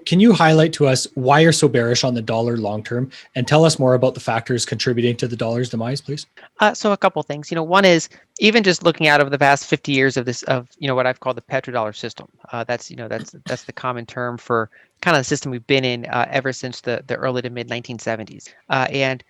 can you highlight to us why you're so bearish on the dollar long term, and tell us more about the factors contributing to the dollar's demise, please? So a couple things. One is even just looking out over the past 50 years of what I've called the petrodollar system. That's the common term for kind of the system we've been in ever since the early to mid 1970s. And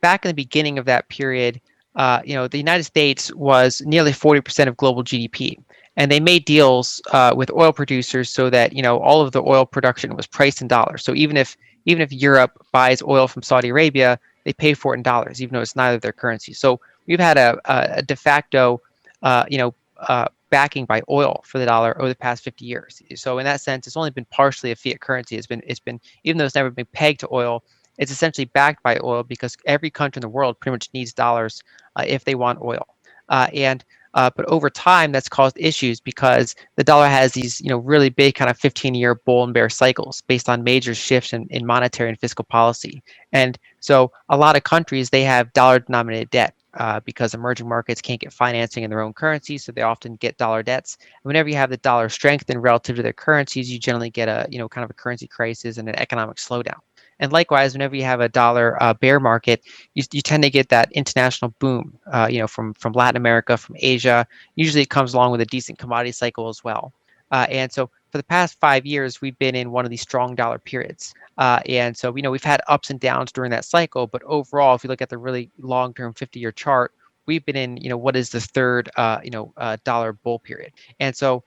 back in the beginning of that period, the United States was nearly 40% of global GDP. And they made deals with oil producers so that all of the oil production was priced in dollars. So even if Europe buys oil from Saudi Arabia, they pay for it in dollars, even though it's neither of their currency. So we've had a de facto, backing by oil for the dollar over the past 50 years. So in that sense, it's only been partially a fiat currency. It's been even though it's never been pegged to oil, it's essentially backed by oil because every country in the world pretty much needs dollars if they want oil. But over time, that's caused issues because the dollar has these, really big kind of 15-year bull and bear cycles based on major shifts in monetary and fiscal policy. And so a lot of countries, they have dollar-denominated debt because emerging markets can't get financing in their own currency, so they often get dollar debts. And whenever you have the dollar strengthen relative to their currencies, you generally get a, kind of a currency crisis and an economic slowdown. And likewise, whenever you have a dollar bear market, you tend to get that international boom, from Latin America, from Asia. Usually it comes along with a decent commodity cycle as well. And so for the past 5 years, we've been in one of these strong dollar periods. And so, we've had ups and downs during that cycle, but overall, if you look at the really long-term 50-year chart, we've been in, what is the third, dollar bull period. And so,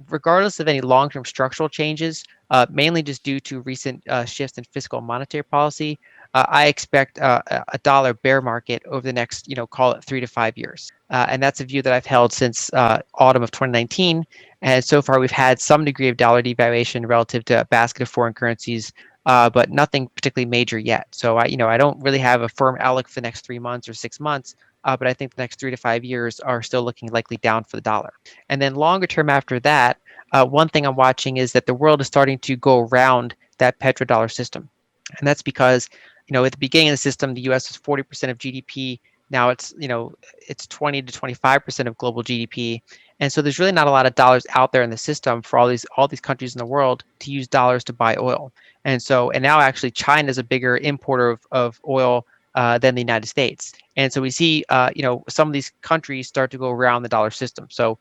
regardless of any long-term structural changes, mainly just due to recent shifts in fiscal and monetary policy, I expect a dollar bear market over the next, call it 3 to 5 years. And that's a view that I've held since autumn of 2019. And so far, we've had some degree of dollar devaluation relative to a basket of foreign currencies, but nothing particularly major yet. So I don't really have a firm outlook for the next 3 months or 6 months. But I think the next 3 to 5 years are still looking likely down for the dollar. And then longer term after that, one thing I'm watching is that the world is starting to go around that petrodollar system. And that's because, at the beginning of the system, the US was 40% of GDP. Now it's 20 to 25% of global GDP. And so there's really not a lot of dollars out there in the system for all these countries in the world to use dollars to buy oil. And now actually China is a bigger importer of oil than the United States. And so we see, some of these countries start to go around the dollar system. So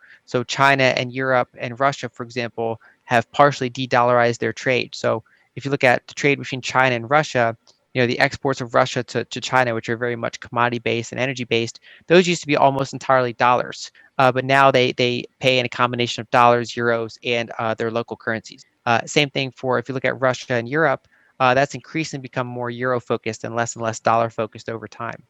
China and Europe and Russia, for example, have partially de-dollarized their trade. So if you look at the trade between China and Russia, the exports of Russia to China, which are very much commodity-based and energy-based, those used to be almost entirely dollars. But now they pay in a combination of dollars, euros, and their local currencies. Same thing for if you look at Russia and Europe, that's increasingly become more euro-focused and less dollar-focused over time.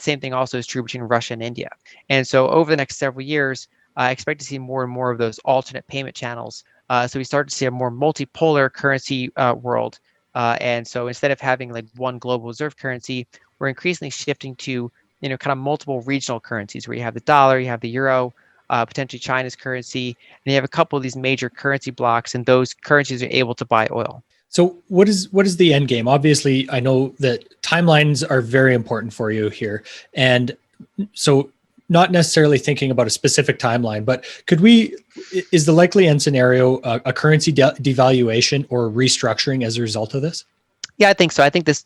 Same thing also is true between Russia and India. And so over the next several years, I expect to see more and more of those alternate payment channels. So we start to see a more multipolar currency world. And so instead of having like one global reserve currency, we're increasingly shifting to, kind of multiple regional currencies where you have the dollar, you have the euro, potentially China's currency, and you have a couple of these major currency blocks, and those currencies are able to buy oil. So what is the end game? Obviously, I know that timelines are very important for you here. And so not necessarily thinking about a specific timeline, but is the likely end scenario a currency devaluation or restructuring as a result of this? Yeah, I think so. I think this,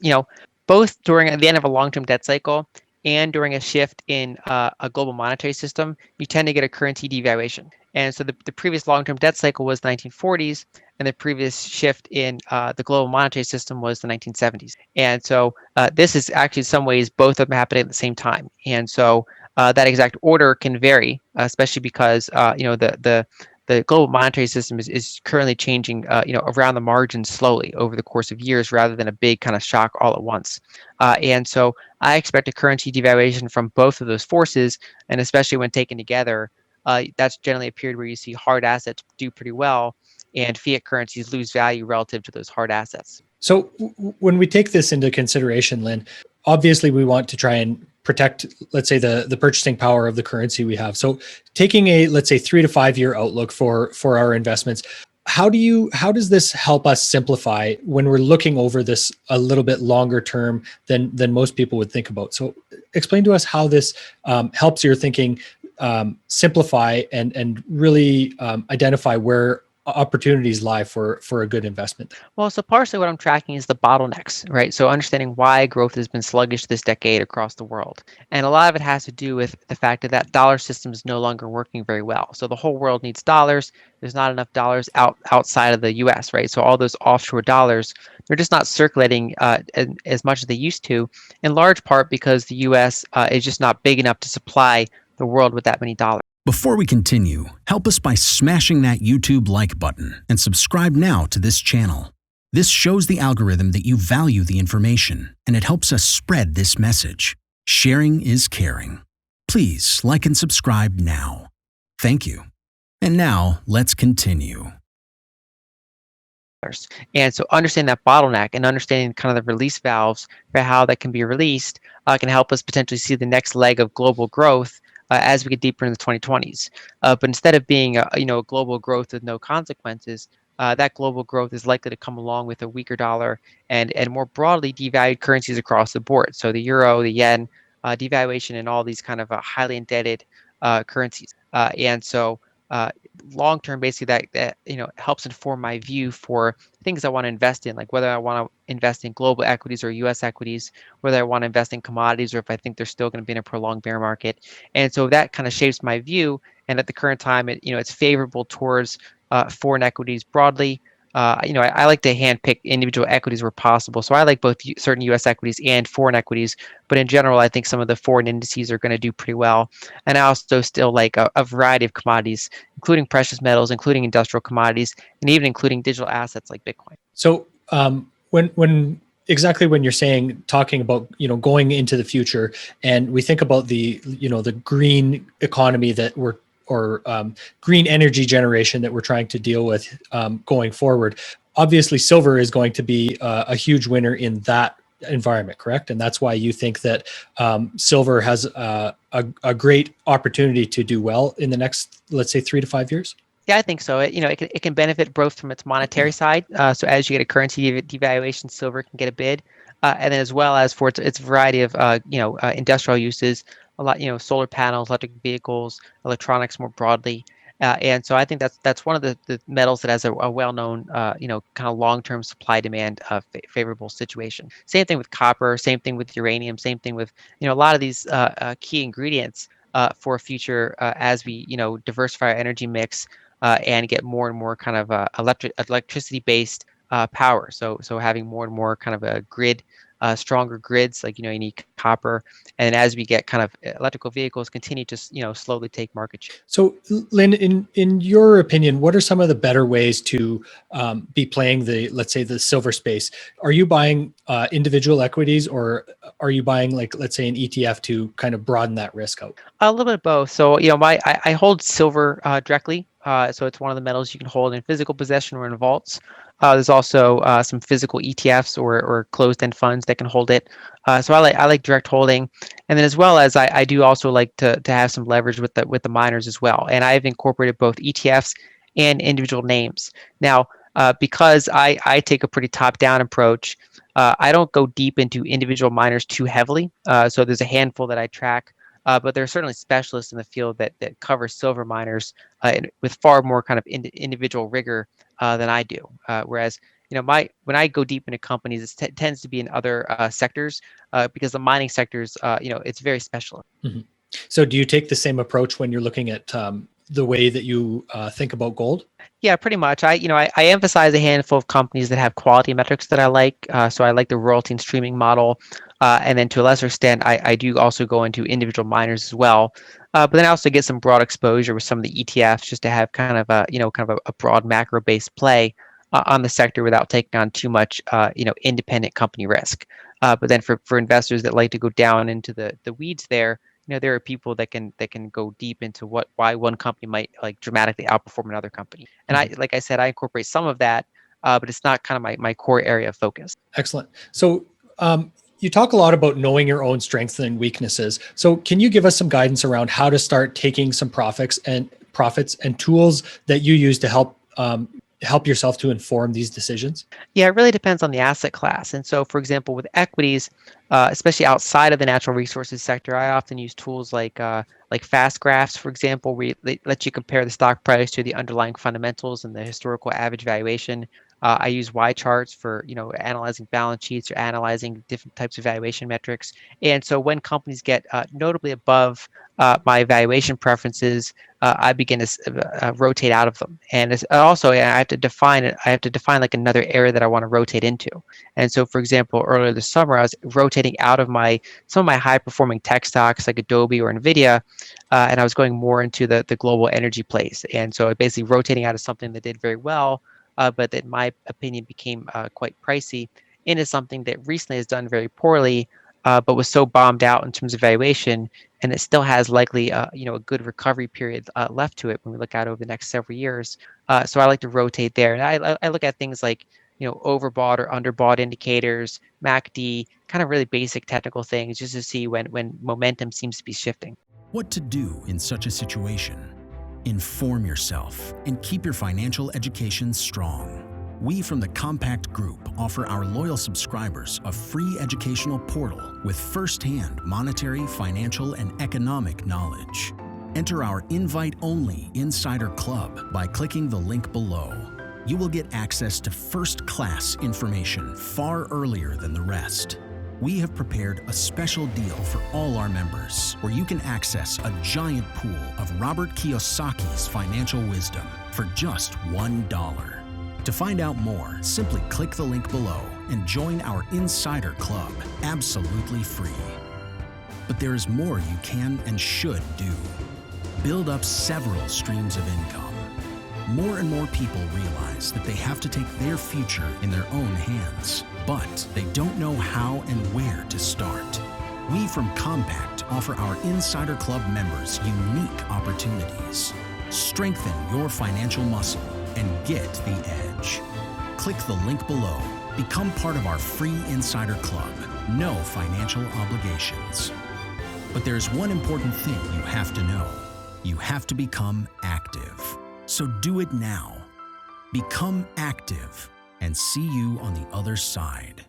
both during the end of a long-term debt cycle and during a shift in a global monetary system, you tend to get a currency devaluation. And so the previous long-term debt cycle was 1940s, and the previous shift in the global monetary system was the 1970s. And so this is actually in some ways both of them happening at the same time. And so that exact order can vary, especially because the global monetary system is currently changing, around the margins slowly over the course of years, rather than a big kind of shock all at once. And so I expect a currency devaluation from both of those forces, and especially when taken together, that's generally a period where you see hard assets do pretty well, and fiat currencies lose value relative to those hard assets. So when we take this into consideration, Lyn, obviously we want to try and protect, let's say, the purchasing power of the currency we have. So taking a, let's say, 3 to 5 year outlook for our investments, how does this help us simplify when we're looking over this a little bit longer term than most people would think about? So explain to us how this helps your thinking simplify and really identify where opportunities lie for a good investment? Well, so partially what I'm tracking is the bottlenecks, right? So understanding why growth has been sluggish this decade across the world. And a lot of it has to do with the fact that that dollar system is no longer working very well. So the whole world needs dollars. There's not enough dollars outside of the US, right? So all those offshore dollars, they're just not circulating as much as they used to, in large part because the US is just not big enough to supply the world with that many dollars. Before we continue, help us by smashing that YouTube like button and subscribe now to this channel. This shows the algorithm that you value the information, and it helps us spread this message. Sharing is caring. Please like and subscribe now. Thank you. And now, let's continue. And so understanding that bottleneck and understanding kind of the release valves for how that can be released can help us potentially see the next leg of global growth as we get deeper into the 2020s. But instead of being a global growth with no consequences, that global growth is likely to come along with a weaker dollar and more broadly devalued currencies across the board. So the euro, the yen, devaluation, and all these kind of highly indebted currencies. And so long term, basically that helps inform my view for things I want to invest in, like whether I want to invest in global equities or U.S. equities, whether I want to invest in commodities, or if I think they're still going to be in a prolonged bear market. And so that kind of shapes my view. And at the current time, it's favorable towards foreign equities broadly. I like to handpick individual equities where possible. So I like both certain U.S. equities and foreign equities. But in general, I think some of the foreign indices are going to do pretty well. And I also still like a variety of commodities, including precious metals, including industrial commodities, and even including digital assets like Bitcoin. So when exactly when you're saying talking about going into the future, and we think about the green economy that we're or green energy generation that we're trying to deal with going forward, obviously silver is going to be a huge winner in that environment, correct? And that's why you think that silver has a great opportunity to do well in the next, let's say, 3 to 5 years. Yeah, I think so. It can benefit both from its monetary side. So as you get a currency devaluation, silver can get a bid, and then as well as for its variety of industrial uses, a lot solar panels, electric vehicles, electronics more broadly. And so I think that's one of the metals that has a well-known kind of long-term supply demand favorable situation. Same thing with copper. Same thing with uranium. Same thing with a lot of these key ingredients for a future as we diversify our energy mix. And get more and more kind of electricity-based power. So having more and more kind of a grid, stronger grids, like you need copper. And as we get kind of electrical vehicles continue to slowly take market share. So, Lyn, in your opinion, what are some of the better ways to be playing let's say, the silver space? Are you buying individual equities, or are you buying, like, let's say, an ETF to kind of broaden that risk out? A little bit of both. So I hold silver directly. So it's one of the metals you can hold in physical possession or in vaults. There's also some physical ETFs or closed-end funds that can hold it. So I like direct holding, and then as well as I do also like to have some leverage with the miners as well. And I've incorporated both ETFs and individual names. Now, because I take a pretty top-down approach, I don't go deep into individual miners too heavily. So there's a handful that I track. But there are certainly specialists in the field that cover silver miners with far more kind of individual rigor than I do. Whereas, when I go deep into companies, it tends to be in other sectors because the mining sectors, it's very specialist. Mm-hmm. So do you take the same approach when you're looking at the way that you think about gold? Yeah, pretty much. I emphasize a handful of companies that have quality metrics that I like. So I like the royalty and streaming model, and then to a lesser extent, I do also go into individual miners as well. But then I also get some broad exposure with some of the ETFs just to have kind of a broad macro-based play on the sector without taking on too much independent company risk. But then for investors that like to go down into the weeds there. There are people that can go deep into why one company might like dramatically outperform another company. And like I said, I incorporate some of that, but it's not kind of my core area of focus. Excellent. So you talk a lot about knowing your own strengths and weaknesses. So can you give us some guidance around how to start taking some profits and tools that you use to help yourself to inform these decisions? Yeah, it really depends on the asset class. And so, for example, with equities, especially outside of the natural resources sector, I often use tools like like fast graphs, for example, where they let you compare the stock price to the underlying fundamentals and the historical average valuation. I use Y charts for analyzing balance sheets or analyzing different types of valuation metrics. And so when companies get notably above my valuation preferences, I begin to rotate out of them. And also, I have to define it. I have to define like another area that I want to rotate into. And so, for example, earlier this summer, I was rotating out of some of my high performing tech stocks like Adobe or Nvidia, and I was going more into the global energy place. And so, basically rotating out of something that did very well, but that in my opinion became quite pricey, into something that recently has done very poorly, but was so bombed out in terms of valuation, and it still has likely a good recovery period left to it when we look out over the next several years. So I like to rotate there, and I look at things like overbought or underbought indicators, MACD, kind of really basic technical things, just to see when momentum seems to be shifting. What to do in such a situation? Inform yourself and keep your financial education strong. We from the Compact Group offer our loyal subscribers a free educational portal with first-hand monetary, financial, and economic knowledge. Enter our invite-only Insider Club by clicking the link below. You will get access to first-class information far earlier than the rest. We have prepared a special deal for all our members where you can access a giant pool of Robert Kiyosaki's financial wisdom for just $1. To find out more, simply click the link below and join our Insider Club absolutely free. But there is more you can and should do. Build up several streams of income. More and more people realize that they have to take their future in their own hands, but they don't know how and where to start. We from Compact offer our Insider Club members unique opportunities. Strengthen your financial muscle and get the edge. Click the link below. Become part of our free Insider Club. No financial obligations. But there's one important thing you have to know. You have to become active. So do it now. Become active and see you on the other side.